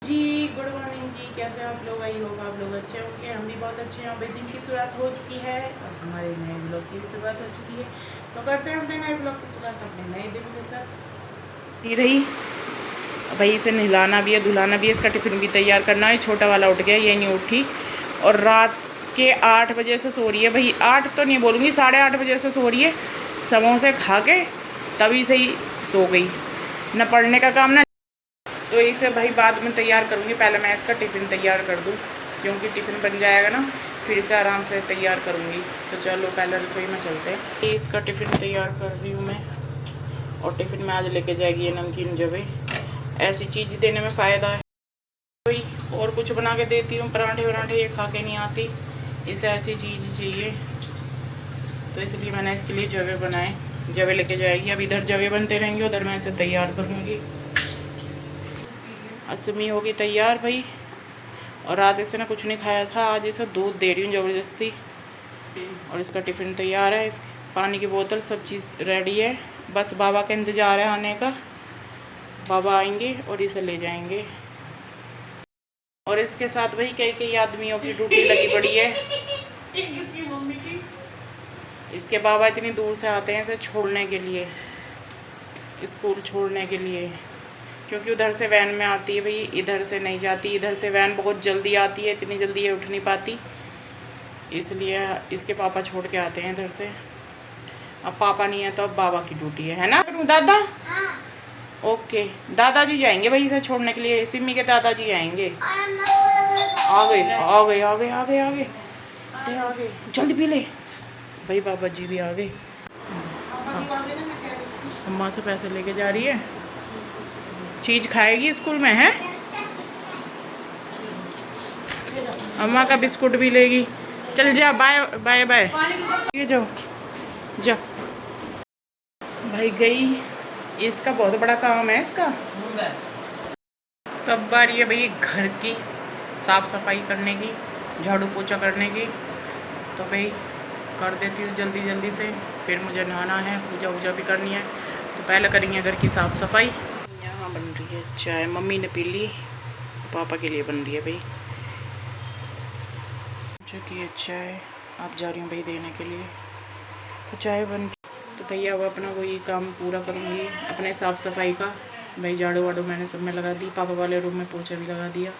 जी good morning जी। कैसे आप लोग? आई होगा आप लोग अच्छे होंगे, हम भी बहुत अच्छे हैं। अभी दिन की शुरुआत हो चुकी है और हमारे नए ब्लॉग की भी शुरुआत हो चुकी है। तो करते हैं अपने नए ब्लॉग की शुरुआत अपने नए दिन के साथ। ये रही भाई, इसे नहलाना भी है, धुलाना भी है, इसका टिफिन भी तैयार करना है। छोटा वाला उठ गया, ये नहीं उठी और रात के 8 बजे से सो रही है भाई। 8 तो नहीं बोलूँगी, 8:30 बजे से सो रही है। समोसे खा के तभी से ही सो गई, न पढ़ने का काम ना। तो इसे भाई बाद में तैयार करूँगी, पहले मैं इसका टिफ़िन तैयार कर दूँ क्योंकि टिफ़िन बन जाएगा ना, फिर इसे आराम से तैयार करूँगी। तो चलो पहले रसोई में चलते हैं। इसका टिफ़िन तैयार कर रही हूँ मैं और टिफ़िन में आज लेके जाएगी ये नमकीन जवे। ऐसी चीज़ देने में फ़ायदा है कोई और कुछ बना के देती हूँ, पराठे वराठे ये खा के नहीं आती, इसे ऐसी चीज़ चाहिए। तो इसलिए मैंने इसके लिए जवे बनाए। जवे लेके जाएगी, अब इधर जवे बनते रहेंगे, उधर मैं इसे तैयार करूँगी। असमी होगी तैयार भाई। और रात इसे ना कुछ नहीं खाया था, आज इसे दूध दे रही हूँ ज़बरदस्ती। और इसका टिफ़िन तैयार है, इस पानी की बोतल सब चीज़ रेडी है। बस बाबा का इंतज़ार है आने का। बाबा आएंगे और इसे ले जाएंगे। और इसके साथ भाई कई कई आदमियों की ड्यूटी लगी पड़ी है। इसके बाबा इतनी दूर से आते हैं इसे छोड़ने के लिए, स्कूल छोड़ने के लिए, क्योंकि उधर से वैन में आती है भाई, इधर से नहीं जाती। इधर से वैन बहुत जल्दी आती है, इतनी जल्दी ये उठ नहीं पाती, इसलिए इसके पापा छोड़ के आते हैं इधर से। अब पापा नहीं है तो अब बाबा की ड्यूटी है ना दादा? हाँ। ओके, दादाजी जाएंगे भाई इसे छोड़ने के लिए, सिमी के दादाजी आएंगे। आ गए आ गए आ गए आ गए आ गए आ गए, जल्दी पी ले भाई। बाबा जी भी आ गए। अम्मा से पैसे लेके जा रही है, चीज़ खाएगी स्कूल में है। अम्मा का बिस्कुट भी लेगी। चल जा, बाय बाय बाय। ये जाओ जा भाई। गई, इसका बहुत बड़ा काम है इसका। तब बारी है भाई घर की साफ़ सफाई करने की, झाड़ू पोछा करने की। तो भाई कर देती हूँ जल्दी जल्दी से, फिर मुझे नहाना है, पूजा वूजा भी करनी है। तो पहले करेंगे घर की साफ़ सफाई। यहाँ बन रही है चाय, मम्मी ने पी ली, पापा के लिए बन रही है भाई जो कि है चाय। आप जा रही हूँ भाई देने के लिए, तो चाय बन। तो भैया अब अपना वही काम पूरा करूँगी अपने साफ़ सफाई का। भाई झाड़ू वाड़ू मैंने सब में लगा दी, पापा वाले रूम में पोछा भी लगा दिया।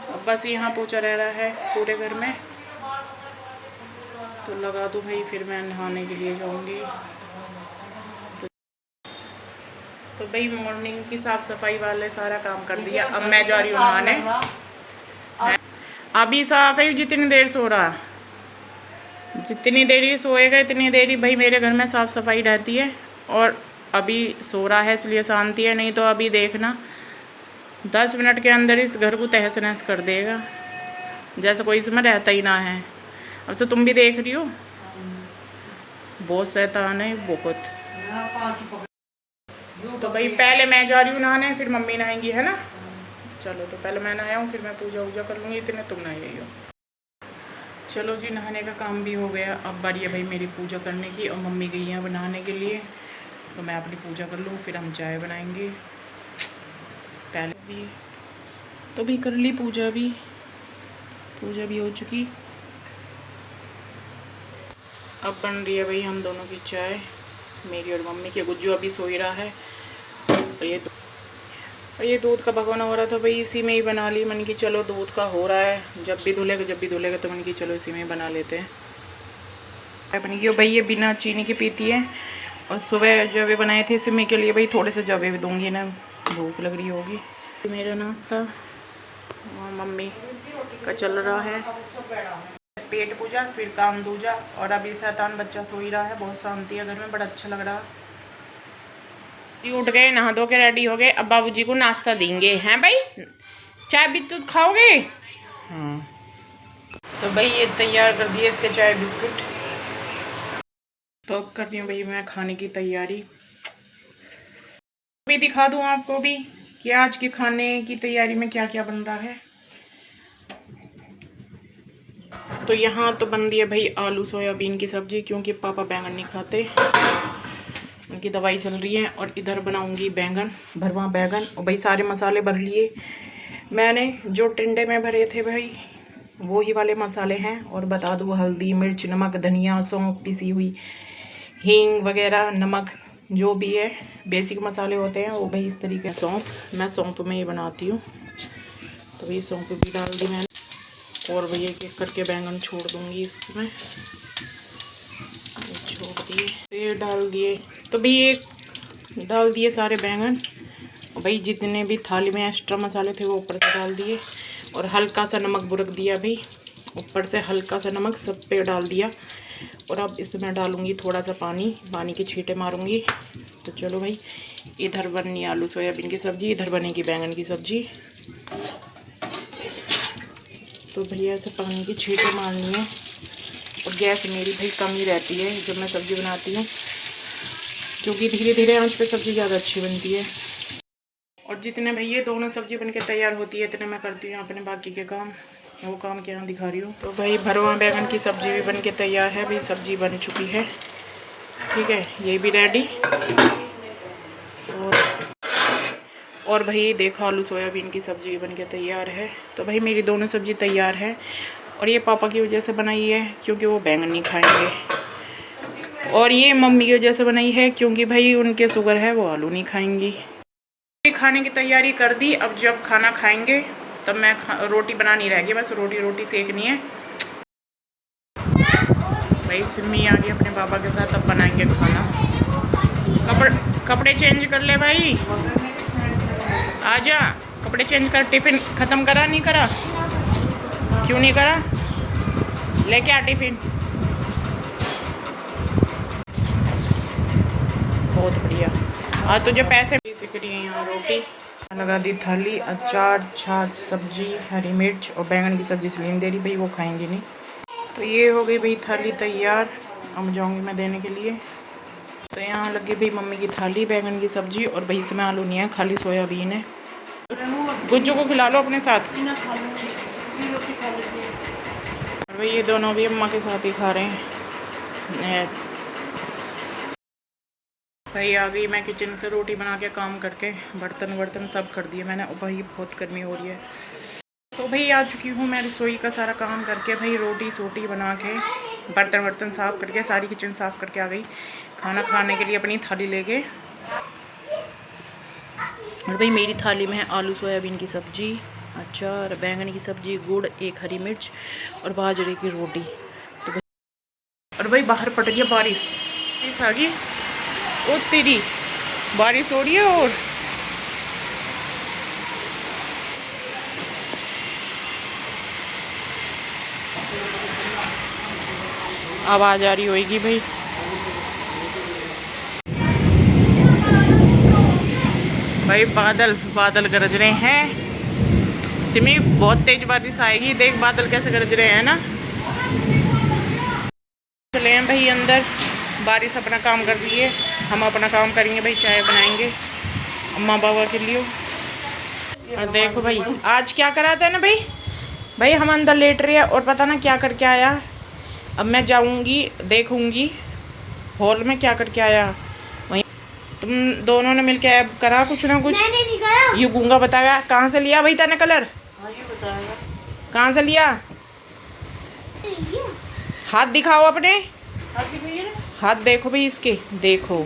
अब बस यहाँ पोछा रह रहा है पूरे घर में, तो लगा दूँ भाई, फिर मैं नहाने के लिए जाऊँगी। तो भाई मॉर्निंग की साफ़ सफाई वाले सारा काम कर दिया, अब मैं जा रही हूँ नहाने। अभी साफ है, जितनी देर सो रहा, जितनी देर ही सोएगा इतनी देर ही भाई मेरे घर में साफ़ सफाई रहती है। और अभी सो रहा है इसलिए शांति है, नहीं तो अभी देखना 10 मिनट के अंदर इस घर को तहस नहस कर देगा, जैसे कोई इसमें रहता ही ना है। अब तो तुम भी देख रही हो, बहुत शैतान है बहुत। तो भाई पहले मैं जा रही हूँ नहाने, फिर मम्मी नहाएंगी है ना। चलो तो पहले मैं नहाया हूँ, फिर मैं पूजा वूजा कर लूँगी, इतने तुम नहाई गई हो। चलो जी, नहाने का काम भी हो गया। अब बारी है भाई मेरी पूजा करने की, और मम्मी गई हैं बनाने के लिए, तो मैं अपनी पूजा कर लूँ, फिर हम चाय बनाएंगे। पहले भी तो भी कर ली पूजा भी हो चुकी। अब बन रही है भाई हम दोनों की चाय, मेरी और मम्मी की। गुज्जू अभी सो ही रहा है। और ये दूध का भगोना हो रहा था भाई, इसी में ही बना ली। मन की चलो दूध का हो रहा है, जब भी धुलेगा तो मन की चलो इसी में ही बना लेते हैं। बन गई भाई, ये बिना चीनी की पीती है। और सुबह जवे बनाए थे सिमी के लिए भाई, थोड़े से जवे भी दूंगी ना, भूख लग रही होगी। मेरा नाश्ता मम्मी का चल रहा है, पेट पूजा फिर काम दूजा। और अभी शैतान बच्चा सो ही रहा है, बहुत शांति है घर में, बड़ा अच्छा लग रहा। उठ गए, नहा धो के रेडी हो गए, अब बाबूजी को नाश्ता देंगे हैं भाई। चाय बिस्कुट खाओगे? हाँ। तो भाई ये तैयार कर दिए इसके चाय बिस्कुट। तो अब कर रही हूँ भाई मैं खाने की तैयारी। भी दिखा दूँ आपको भी कि आज के खाने की तैयारी में क्या क्या बन रहा है। तो यहाँ तो बन रही है भाई आलू सोयाबीन की सब्जी, क्योंकि पापा बैंगन नहीं खाते, उनकी दवाई चल रही है। और इधर बनाऊंगी बैंगन, भरवा बैंगन। और भाई सारे मसाले भर लिए, मैंने जो टिंडे में भरे थे भाई वो ही वाले मसाले हैं, और बता दूँ हल्दी मिर्च नमक धनिया सौंफ पिसी हुई हींग वगैरह नमक जो भी है बेसिक मसाले होते हैं वो भाई इस तरीके से। सौंफ मैं सौंफ में ये बनाती हूँ, तो भाई सौंफ भी डाल दी मैंने, और भैया एक एक करके बैंगन छोड़ दूँगी इसमें, छोड़ दिए फिर डाल दिए, तो भाई एक डाल दिए सारे बैंगन, भाई जितने भी थाली में एक्स्ट्रा मसाले थे वो ऊपर से डाल दिए, और हल्का सा नमक बुरक दिया भाई ऊपर से, हल्का सा नमक सब पे डाल दिया। और अब इसमें डालूंगी थोड़ा सा पानी, पानी के छींटे मारूंगी। तो चलो भाई, इधर बननी आलू सोयाबीन की सब्ज़ी, इधर बनेगी बैंगन की सब्ज़ी। तो भैया ऐसे पानी की छींटे मारनी है, और गैस मेरी भाई कम ही रहती है जब मैं सब्ज़ी बनाती हूँ, क्योंकि धीरे धीरे आंच पे सब्ज़ी ज़्यादा अच्छी बनती है। और जितने भैया दोनों सब्ज़ी बनके तैयार होती है इतने मैं करती हूँ अपने बाकी के काम, वो काम क्या दिखा रही हूँ। तो भाई भरवा बैंगन की सब्ज़ी भी बनके तैयार है भाई, सब्ज़ी बन चुकी है, ठीक है ये भी रेडी। और भाई देखो आलू सोयाबीन की सब्ज़ी भी बनके तैयार है। तो भाई मेरी दोनों सब्ज़ी तैयार है, और ये पापा की वजह से बनाई है क्योंकि वो बैंगन नहीं खाएंगे, और ये मम्मी की वजह से बनाई है क्योंकि भाई उनके शुगर है वो आलू नहीं खाएंगी। खाने की तैयारी कर दी, अब जब खाना खाएंगे तब मैं रोटी बनानी रहेगी, बस रोटी सेकनी है। भाई सिम्मी आ गई अपने पापा के साथ, अब बनाएंगे खाना। कपड़े चेंज कर ले भाई, आजा कपड़े चेंज कर। टिफ़िन ख़त्म करा नहीं करा? क्यों नहीं करा? लेके आ टिफ़िन। बहुत बढ़िया। आज तुझे पैसे सीख रही है। यहाँ रोटी लगा दी थाली, अचार छाछ सब्जी हरी मिर्च और बैंगन की सब्ज़ी सलीम दे रही भाई, वो खाएंगे नहीं। तो ये हो गई भाई थाली तैयार, अब जाऊँगी मैं देने के लिए। तो यहाँ लगी भाई मम्मी की थाली बैंगन की सब्ज़ी, और भाई इसमें आलू नहीं है खाली सोयाबीन है। गुज्जू को खिला लो अपने साथ। और भाई ये दोनों भी अम्मा के साथ ही खा रहे हैं। भाई आ गई मैं किचन से रोटी बना के काम करके, बर्तन सब कर दिए मैंने, और भाई बहुत गर्मी हो रही है। तो भाई आ चुकी हूँ मैं रसोई का सारा काम करके, भाई रोटी सोटी बना के बर्तन साफ़ करके सारी किचन साफ़ करके आ गई खाना खाने के लिए अपनी थाली लेके। और भाई मेरी थाली में है आलू सोयाबीन की सब्ज़ी, अचार बैंगन की सब्ज़ी गुड़ एक हरी मिर्च और बाजरे की रोटी। तो भाई और भाई बाहर पड़ रही है बारिश आ गई, ओ तेरी बारिश हो रही है। और आवाज़ आ रही होगी भाई। भाई बादल गरज रहे हैं सिमी, बहुत तेज बारिश आएगी, देख बादल कैसे गरज रहे हैं ना। चले हैं भाई अंदर, बारिश अपना काम कर रही है, हम अपना काम करेंगे भाई, चाय बनाएंगे अम्मा बाबा के लिए। और देखो भाई आज क्या करा था ना भाई हम अंदर लेट रहे हैं और पता ना क्या करके आया। अब मैं जाऊंगी देखूंगी हॉल में क्या करके आया। वहीं तुम दोनों ने मिलके ऐब करा कुछ ना कुछ। मैंने नहीं करा। ये गूंगा बताया कहाँ से लिया भाई तने कलर? कहाँ से लिया? हाथ दिखाओ अपने, हाथ देखो भाई इसके, देखो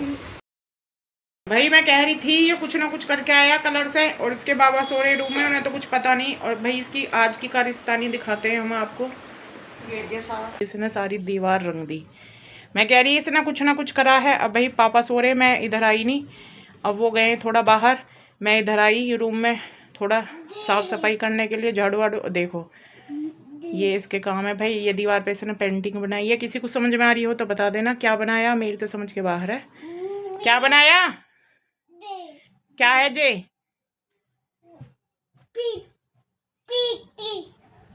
भाई मैं कह रही थी ये कुछ ना कुछ करके आया कलर से, और इसके बाबा सो रहे रूम में, उन्हें तो कुछ पता नहीं। और भाई इसकी आज की कारिस्तानी दिखाते हैं हम आपको। इसने सारी दीवार रंग दी, मैं कह रही इसने कुछ ना कुछ करा है। अब भाई पापा सो रहे, मैं इधर आई नहीं, अब वो गए थोड़ा बाहर, मैं इधर आई रूम में थोड़ा साफ सफाई करने के लिए, झाड़ू वाड़ू। देखो ये इसके काम है भाई। ये दीवार पे इसने पेंटिंग बनाई है, किसी को समझ में आ रही हो तो बता देना क्या बनाया, मेरी तो समझ के बाहर है। क्या बनाया? क्या है जे?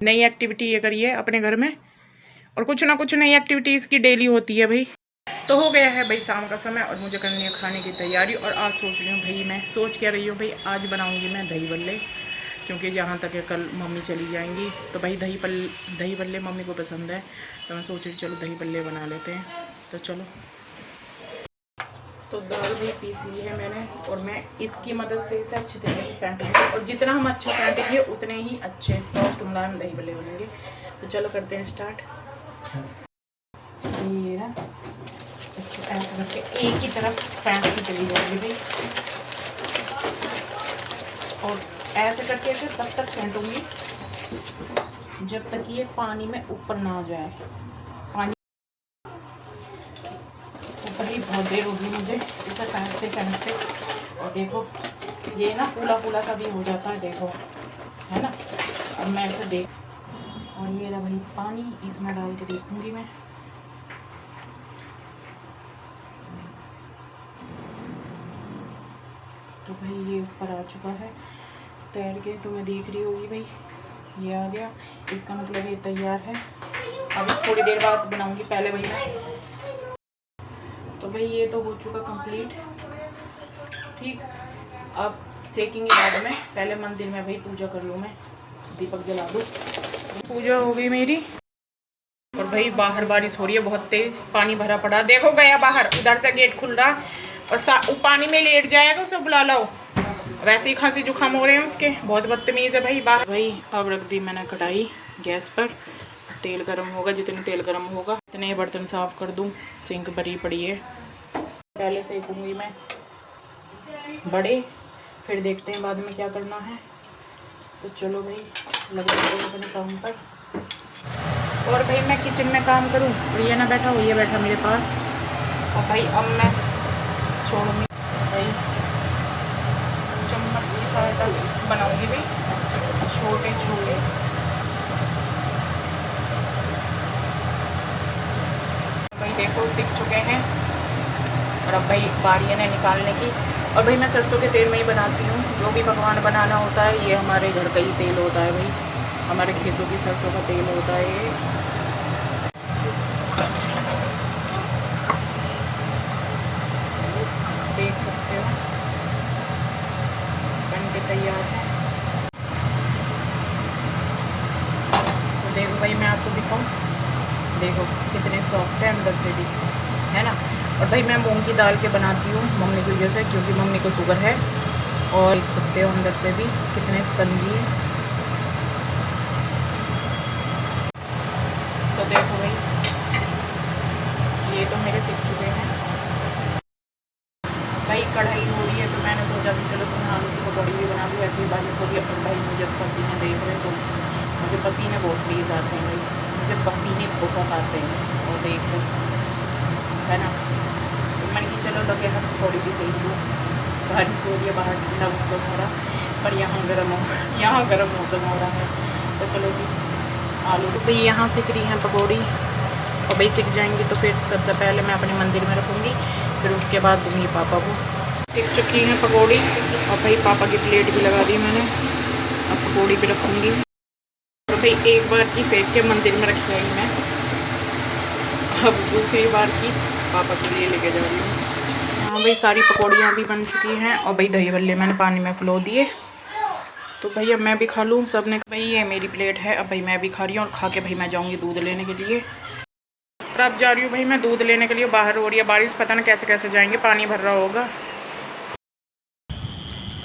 नई एक्टिविटी ये करिए अपने घर में, और कुछ ना कुछ नई एक्टिविटीज की डेली होती है भाई। तो हो गया है भाई शाम का समय, और मुझे करनी है खाने की तैयारी। और आज सोच रही हूँ भाई, मैं सोच क्या रही हूँ भाई, आज बनाऊंगी मैं दही बल्ले, क्योंकि जहाँ तक है कल मम्मी चली जाएंगी। तो भाई दही बल्ले मम्मी को पसंद है, तो मैं सोच रही चलो दही बल्ले बना लेते हैं। तो चलो तो दाल भी पीस ली है मैंने और मैं इसकी मदद से इसे अच्छी तरीके से फेंटूंगी और जितना हम अच्छा फेंटेंगे उतने ही अच्छे सॉफ्ट मुलायम दही बल्ले बनेंगे। तो चलो करते हैं स्टार्ट। ये ना ऐसे करके एक ही तरफ फेंट की चली जाएगी भाई, और ऐसे करके इसे तब तक फेंटूंगी जब तक ये पानी में ऊपर ना आ जाए। पानी ऊपर ही बहुत देर होगी मुझे इसे फेंटते। और देखो ये ना फूला फूला सा भी हो जाता है, देखो है ना। अब मैं इसे देख, और ये रहा भाई पानी, इसमें डाल के देखूंगी मैं। तो भाई ये ऊपर आ चुका है तैर के, तो मैं देख रही होगी भाई ये आ गया, इसका मतलब ये तैयार है। अब थोड़ी देर बाद बनाऊंगी पहले भाई मैं। तो भाई ये तो हो चुका कंप्लीट, ठीक। अब सेकेंगे बाद में, पहले मंदिर में भाई पूजा कर लूँ मैं, दीपक जला दूँ। पूजा हो गई मेरी, और भाई बाहर बारिश हो रही है बहुत तेज, पानी भरा पड़ा, देखो गया बाहर, उधर से गेट खुल रहा और पानी में लेट जाएगा, उसे बुला लो। वैसे ही खांसी जुकाम हो रहे हैं उसके, बहुत बदतमीज है भाई बाहर। भाई अब रख दी मैंने कढ़ाई गैस पर, तेल गरम होगा, जितने तेल गरम होगा इतने बर्तन साफ कर दूँ, सिंक भरी पड़ी है। पहले सेकूँगी मैं बड़े, फिर देखते हैं बाद में क्या करना है। तो चलो भाई लग जाते हैं अपने काम पर। और भाई मैं किचन में काम करूं और ये ना बैठा हो, ये बैठा मेरे पास। और भाई अब मैं छोड़ूंगी भाई, चम्मच की सहायता से बनाऊंगी भाई छोटे छोटे। भाई देखो सीख चुके हैं, और अब भाई बारी है ना निकालने की। और भाई मैं सरसों के तेल में ही बनाती हूँ, जो भी पकवान बनाना होता है ये हमारे घर का ही तेल होता है भाई, हमारे खेतों की सरसों का तेल होता है ये। देख सकते हो बन के तैयार है। तो देखो भाई मैं आपको दिखाऊं, देखो कितने सॉफ्ट है अंदर से भी, है ना। और भाई मैं मूंग की दाल के बनाती हूँ मम्मी की वजह से, क्योंकि मम्मी को शुगर है। और देख सकते हो अंदर से भी कितने स्पंजी है। तो देखो भाई ये तो मेरे सीख चुके हैं। भाई कढ़ाई हो रही है तो मैंने सोचा कि चलो फिर आलू की पकौड़ी भी बना दूँ, ऐसे ही बारिश हो रही है। और भाई मुझे पसीने देख रहे तो मुझे पसीने बहुत तेज आते हैं भाई, मुझे पसीने बहुत आते हैं। और देख रहे है ना, तो मैंने कि चलो लगे हाथ पकौड़ी भी सही दूँ। बारिश हो रही है, बाहर ठंडा मौसम हो रहा, पर यहाँ गर्म मौसम हो रहा है। तो चलो जी आलू तो भाई यहाँ सीख रही हैं पकौड़ी, और भाई सीख जाएंगी तो फिर सबसे पहले मैं अपने मंदिर में रखूँगी, फिर उसके बाद दूँगी पापा को। सीख चुकी हैं पकौड़ी, और भाई पापा की प्लेट भी लगा दी मैंने, अब पकौड़ी भी रखूँगी। तो भाई एक बार की सेक के मंदिर में रखी आई मैं, अब दूसरी बार की पापा के लिए लेके जा रही हूँ। हाँ भाई सारी पकौड़ियाँ भी बन चुकी हैं, और भाई दही बल्ले मैंने पानी में फुलो दिए। तो भैया मैं भी खा लूँ सबने। भाई ये मेरी प्लेट है, अब भाई मैं भी खा रही हूँ, और खा के भाई मैं जाऊँगी दूध लेने के लिए। और अब जा रही हूँ भाई मैं दूध लेने के लिए, बाहर हो रही है बारिश, पता ना कैसे कैसे जाएंगे, पानी भर रहा होगा।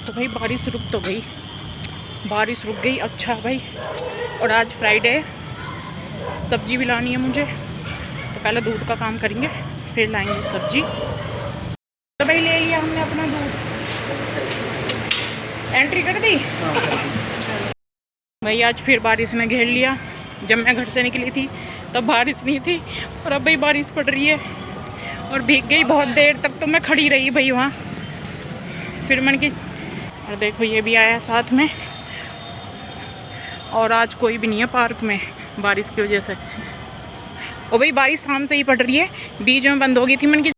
तो भाई बारिश रुक तो गई, बारिश रुक गई, अच्छा भाई। और आज फ्राइडे है, सब्जी भी लानी है मुझे, तो पहले दूध का काम करेंगे फिर लाएंगे सब्जी। तो भाई ले लिया हमने अपना दूध, एंट्री कर दी। भाई आज फिर बारिश ने घेर लिया, जब मैं घर से निकली थी तब बारिश नहीं थी, और अब भाई बारिश पड़ रही है, और भीग गई बहुत देर तक, तो मैं खड़ी रही भाई वहाँ। फिर मैंने की, और देखो ये भी आया साथ में, और आज कोई भी नहीं है पार्क में बारिश की वजह से। और भाई बारिश शाम से ही पड़ रही है, बीच में बंद हो गई थी। मैंने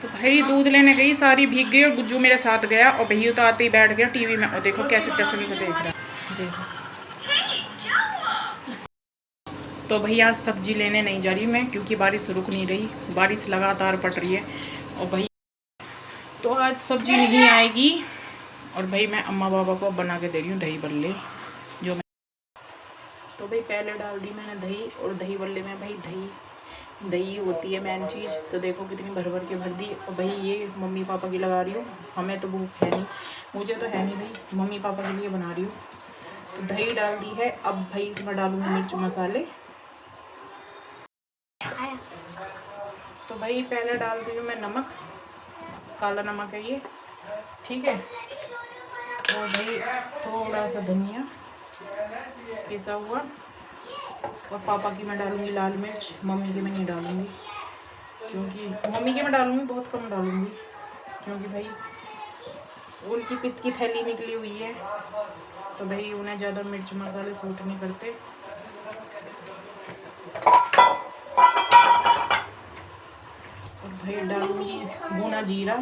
तो भाई दूध लेने गई, सारी भीग गई, और गुज्जू मेरे साथ गया, और भैया तो आते ही बैठ गया टीवी में, और देखो कैसे टेंशन से देख रहा है, देखो। तो भैया आज सब्जी लेने नहीं जा रही मैं, क्योंकि बारिश रुक नहीं रही, बारिश लगातार पड़ रही है। और भाई तो आज सब्जी नहीं आएगी, और भाई मैं अम्मा बाबा को बना के दे रही हूँ दही बल्ले, जो मैं। तो भाई पहले डाल दी मैंने दही, और दही बल्ले में भाई दही दही होती है मेन चीज़। तो देखो कितनी भर भर के भर दी। और भाई ये मम्मी पापा की लगा रही हूँ, हमें तो भूख है नहीं, मुझे तो है नहीं भाई, मम्मी पापा के लिए बना रही हूँ। तो दही डाल दी है। अब भाई इसमें डालूँगी मिर्च मसाले। तो भाई पहले डाल रही हूँ मैं नमक, काला नमक है ये, ठीक है। और भाई थोड़ा सा धनिया पिसा हुआ। और पापा की मैं डालूँगी लाल मिर्च, मम्मी की मैं नहीं डालूँगी, क्योंकि मम्मी की मैं डालूँगी बहुत कम डालूँगी, क्योंकि भाई उनकी पित्त की थैली निकली हुई है, तो भाई उन्हें ज़्यादा मिर्च मसाले सूट नहीं करते। और भाई डालूँगी भुना जीरा।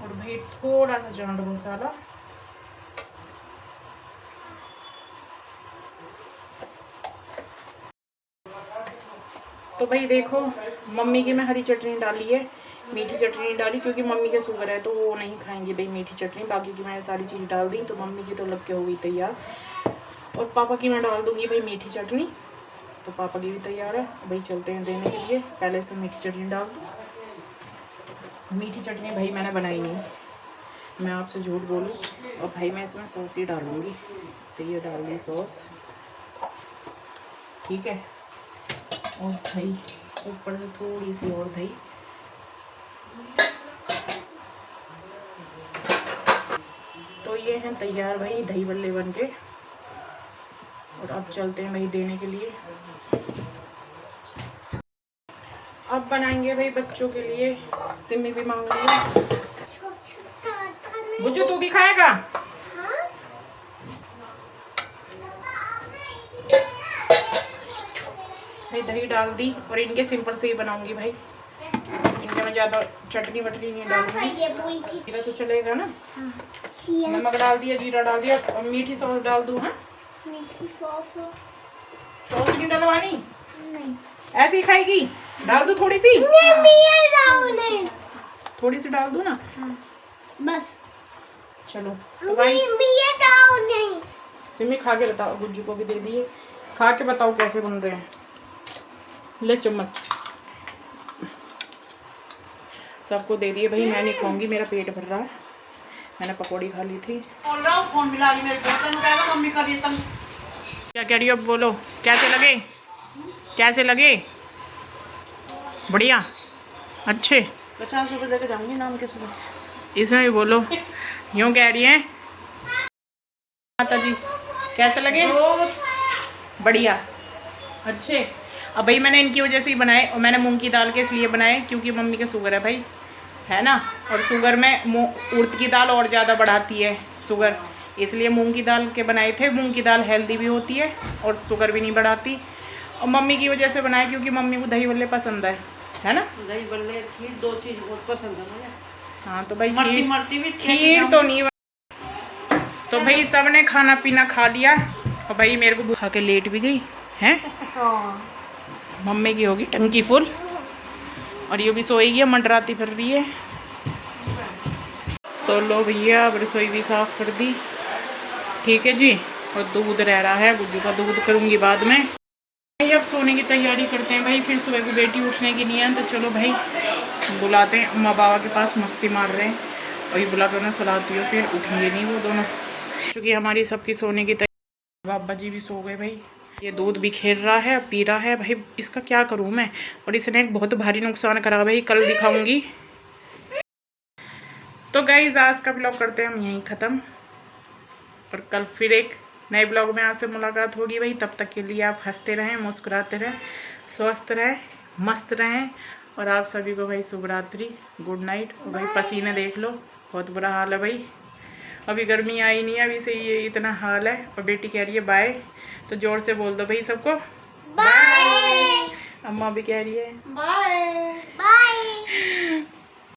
और भाई थोड़ा सा चाट मसाला। तो भाई देखो मम्मी की मैं हरी चटनी डाली है, मीठी चटनी डाली, क्योंकि मम्मी के शुगर है तो वो नहीं खाएंगे भाई मीठी चटनी। बाकी की मैंने सारी चीज़ डाल दी, तो मम्मी की तो लग के हो गई तैयार। और पापा की मैं डाल दूँगी भाई मीठी चटनी, तो पापा की भी तैयार है। भाई चलते हैं देने के लिए, पहले से मीठी चटनी डाल दूँ। मीठी चटनी भाई मैंने बनाई नहीं, मैं आपसे झूठ बोलूँ। और भाई मैं इसमें सॉस ही डालूँगी, तो ये डाल दी सॉस, ठीक है। और दही ऊपर से थोड़ी सी और दही। तो ये हैं तैयार भाई दही बल्ले बन के। और अब चलते हैं भाई देने के लिए। अब बनाएंगे भाई बच्चों के लिए। सिमी भी मांग रही है। बुज्जू तू भी खाएगा? भाई दही डाल दी। और इनके सिंपल से ही बनाऊंगी भाई, इनके में ज़्यादा चटनी वटनी नहीं डालूंगी। जीरा तो चलेगा ना। नमक डाल दिया, जीरा डाल दिया। और मीठी सॉस डाल दूँ? हाँ मीठी सॉस नहीं डलवानी, नहीं ऐसे ही खाएगी? डाल दूँ थोड़ी सी? नहीं। थोड़ी सी डाल दूँ ना? बस चलो। तो भाई सिमी खा के बताओ, गुज्जू को भी दे दिए, खा के बताओ कैसे बन रहे हैं। ले चम्मच, सबको दे दिए भाई, मैं नहीं खाऊंगी, मेरा पेट भर रहा है, मैंने पकौड़ी खा ली थी। फोन मिला ली मेरे को, मम्मी का वेतन। क्या कह रही हो, बोलो कैसे लगे? कैसे लगे? बढ़िया, अच्छे। 50 रुपये लेके जाऊंगी नाम के सुबह। इसमें भी बोलो, यूँ कह रही है माता जी। कैसे लगे? बढ़िया, अच्छे। अब भाई मैंने इनकी वजह से ही बनाए। और मैंने मूंग की दाल के इसलिए बनाए क्योंकि मम्मी के शुगर है भाई, है ना। और शुगर में उड़द की दाल और ज़्यादा बढ़ाती है शुगर, इसलिए मूंग की दाल के बनाए थे। मूंग की दाल हेल्दी भी होती है और शुगर भी नहीं बढ़ाती। और मम्मी की वजह से बनाए क्योंकि मम्मी को दही बल्ले पसंद है ना। दही बल्ले खीर, दो चीज़ बहुत पसंद है मुझे। हाँ तो भाई खीर तो नहीं। तो भाई सब ने खाना पीना खा लिया। और भाई मेरे को खा के लेट भी गई है। मम्मी की होगी टंकी फुल, और ये भी सोएगी, मंडराती फिर रही है। तो लो भैया अब रसोई भी साफ़ कर दी, ठीक है जी। और दूध रह रहा है, गुज्जू का दूध करूँगी बाद में। भाई अब सोने की तैयारी करते हैं भाई, फिर सुबह को बेटी उठने की नहीं है। तो चलो भाई बुलाते हैं, अम्मा बाबा के पास मस्ती मार रहे हैं, और ये बुला कर उन्हें सुलाती हो, फिर उठेंगे नहीं वो दोनों, क्योंकि हमारी सबकी सोने की तैयारी। बाबा जी भी सो गए भाई, ये दूध भी खेल रहा है, पी रहा है भाई, इसका क्या करूँ मैं। और इसने एक बहुत भारी नुकसान करा भाई, कल दिखाऊंगी। तो गाइस आज का ब्लॉग करते हैं हम यहीं ख़त्म, और कल फिर एक नए ब्लॉग में आपसे मुलाकात होगी भाई। तब तक के लिए आप हंसते रहें, मुस्कुराते रहें, स्वस्थ रहें, मस्त रहें। और आप सभी को भाई शुभ रात्रि, गुड नाइट। और भाई पसीने देख लो, बहुत बुरा हाल है भाई, अभी गर्मी आई नहीं है, अभी से ये इतना हाल है। और बेटी कह रही है बाय, तो जोर से बोल दो भाई सबको बाय। अम्मा भी कह रही है बाय बाय।